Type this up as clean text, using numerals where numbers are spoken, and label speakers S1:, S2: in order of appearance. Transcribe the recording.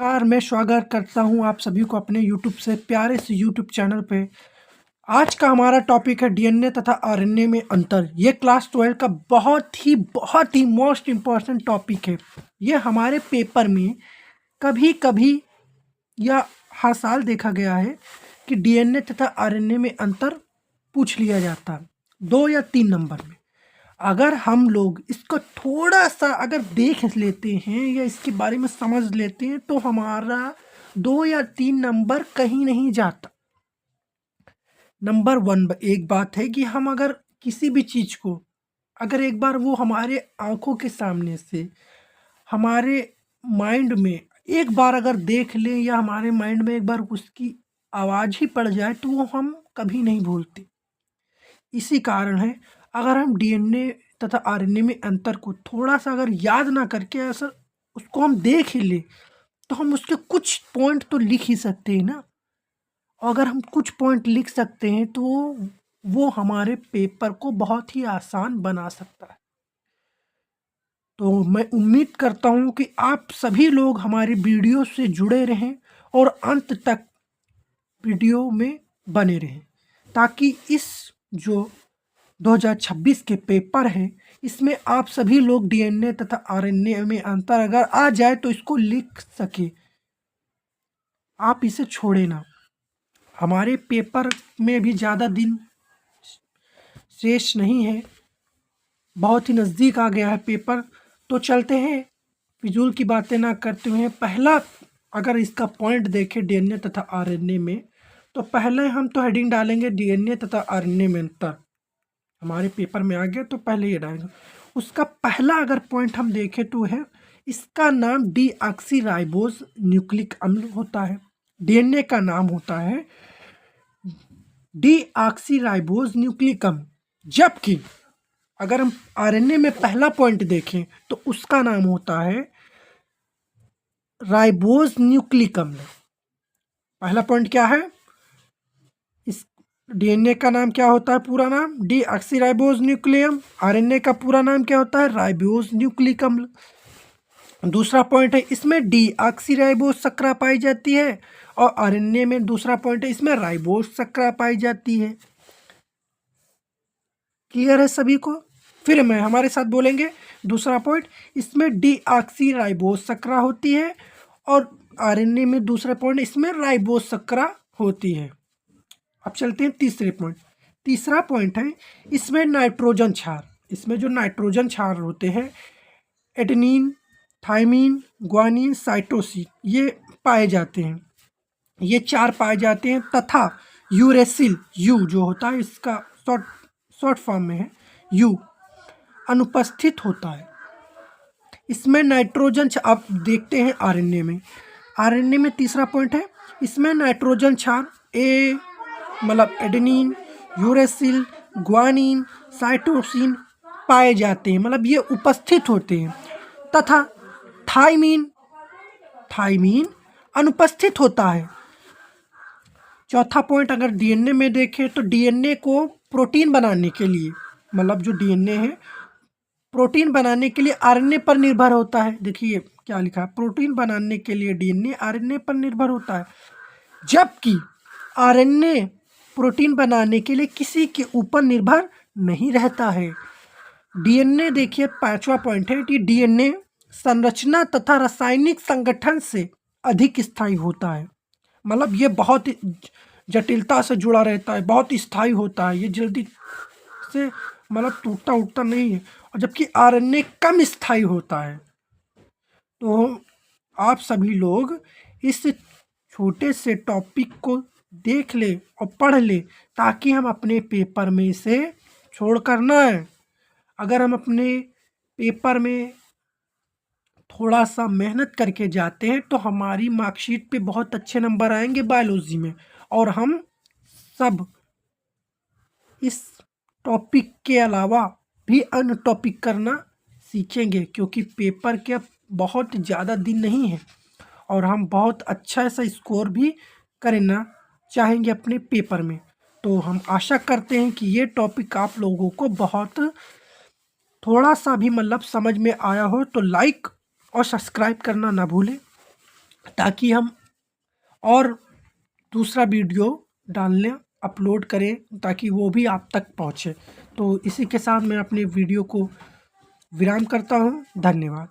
S1: नमस्कार, मैं स्वागत करता हूँ आप सभी को अपने यूट्यूब से प्यारे से यूट्यूब चैनल पे। आज का हमारा टॉपिक है डीएनए तथा आरएनए में अंतर। ये क्लास 12 का बहुत ही मोस्ट इम्पॉर्टेंट टॉपिक है। ये हमारे पेपर में कभी कभी या हर साल देखा गया है कि डीएनए तथा आरएनए में अंतर पूछ लिया जाता है 2 या 3 नंबर में। अगर हम लोग इसको थोड़ा सा अगर देख लेते हैं या इसके बारे में समझ लेते हैं तो हमारा 2 या 3 नंबर कहीं नहीं जाता। नंबर 1 एक बात है कि हम अगर किसी भी चीज़ को अगर एक बार वो हमारे आंखों के सामने से हमारे माइंड में एक बार अगर देख लें या हमारे माइंड में एक बार उसकी आवाज़ ही पड़ जाए तो वो हम कभी नहीं भूलते। इसी कारण है अगर हम डीएनए तथा आरएनए में अंतर को थोड़ा सा अगर याद ना करके ऐसा उसको हम देख ही ले तो हम उसके कुछ पॉइंट तो लिख ही सकते हैं ना। और अगर हम कुछ पॉइंट लिख सकते हैं तो वो हमारे पेपर को बहुत ही आसान बना सकता है। तो मैं उम्मीद करता हूँ कि आप सभी लोग हमारी वीडियो से जुड़े रहें और अंत तक वीडियो में बने रहें ताकि इस जो 2026 के पेपर हैं इसमें आप सभी लोग डीएनए तथा आरएनए में अंतर अगर आ जाए तो इसको लिख सके। आप इसे छोड़े ना। हमारे पेपर में भी ज़्यादा दिन शेष नहीं है, बहुत ही नज़दीक आ गया है पेपर। तो चलते हैं फिजूल की बातें ना करते हुए पहला अगर इसका पॉइंट देखें डीएनए तथा आरएनए में तो पहले हम तो हेडिंग डालेंगे डीएनए तथा आरएनए में अंतर। हमारे पेपर में आ गया तो पहले ये डालेंगे। उसका पहला अगर पॉइंट हम देखें तो है इसका नाम डीऑक्सीराइबोज न्यूक्लिक अम्ल होता है। डीएनए का नाम होता है डीऑक्सीराइबोज न्यूक्लिक अम्ल, जबकि अगर हम आरएनए में पहला पॉइंट देखें तो उसका नाम होता है राइबोज न्यूक्लिक अम्ल। पहला पॉइंट क्या है, इस डीएनए का नाम क्या होता है, पूरा नाम डीऑक्सीराइबोज न्यूक्लियम। आरएनए का पूरा नाम क्या होता है, राइबोज न्यूक्लिक अम्ल। दूसरा पॉइंट है इसमें डीऑक्सीराइबोज शर्करा पाई जाती है और आरएनए में दूसरा पॉइंट है इसमें राइबोज शर्करा पाई जाती है। क्लियर है सभी को? फिर मैं हमारे साथ बोलेंगे दूसरा पॉइंट इसमें डीऑक्सीराइबोज शर्करा होती है और आरएनए में दूसरा पॉइंट इसमें राइबोज शर्करा होती है। अब चलते हैं तीसरे पॉइंट। तीसरा पॉइंट है इसमें नाइट्रोजन क्षार। इसमें जो नाइट्रोजन क्षार होते हैं एडेनिन, थाइमिन, ग्वानिन, साइटोसिन ये पाए जाते हैं। ये 4 पाए जाते हैं तथा यूरेसिल यू जो होता है इसका शॉर्ट फॉर्म में है यू अनुपस्थित होता है। इसमें नाइट्रोजन अब देखते हैं आरएनए में। आरएनए में तीसरा पॉइंट है इसमें नाइट्रोजन क्षार ए मतलब एडेनिन, यूरेसिल, ग्वानिन, साइटोसिन पाए जाते हैं, मतलब ये उपस्थित होते हैं तथा थाइमीन अनुपस्थित होता है। चौथा पॉइंट अगर डीएनए में देखें तो डीएनए को प्रोटीन बनाने के लिए मतलब जो डीएनए है प्रोटीन बनाने के लिए आरएनए पर निर्भर होता है। देखिए क्या लिखा है, प्रोटीन बनाने के लिए डीएनए आरएनए पर निर्भर होता है, जबकि आरएनए प्रोटीन बनाने के लिए किसी के ऊपर निर्भर नहीं रहता है। डीएनए देखिए पांचवा पॉइंट है कि डीएनए संरचना तथा रासायनिक संगठन से अधिक स्थायी होता है, मतलब ये बहुत जटिलता से जुड़ा रहता है, बहुत स्थायी होता है, ये जल्दी से मतलब टूटता उठता नहीं है। और जबकि आरएनए कम स्थायी होता है। तो आप सभी लोग इस छोटे से टॉपिक को देख ले और पढ़ ले ताकि हम अपने पेपर में इसे छोड़कर ना आए। अगर हम अपने पेपर में थोड़ा सा मेहनत करके जाते हैं तो हमारी मार्कशीट पे बहुत अच्छे नंबर आएंगे बायोलॉजी में, और हम सब इस टॉपिक के अलावा भी अन्य टॉपिक करना सीखेंगे, क्योंकि पेपर के बहुत ज़्यादा दिन नहीं है और हम बहुत अच्छा सा स्कोर भी करना चाहेंगे अपने पेपर में। तो हम आशा करते हैं कि ये टॉपिक आप लोगों को बहुत थोड़ा सा भी मतलब समझ में आया हो। तो लाइक और सब्सक्राइब करना ना भूलें। ताकि हम और दूसरा वीडियो डालने अपलोड करें, ताकि वो भी आप तक पहुँचे। तो इसी के साथ मैं अपनी वीडियो को विराम करता हूँ। धन्यवाद।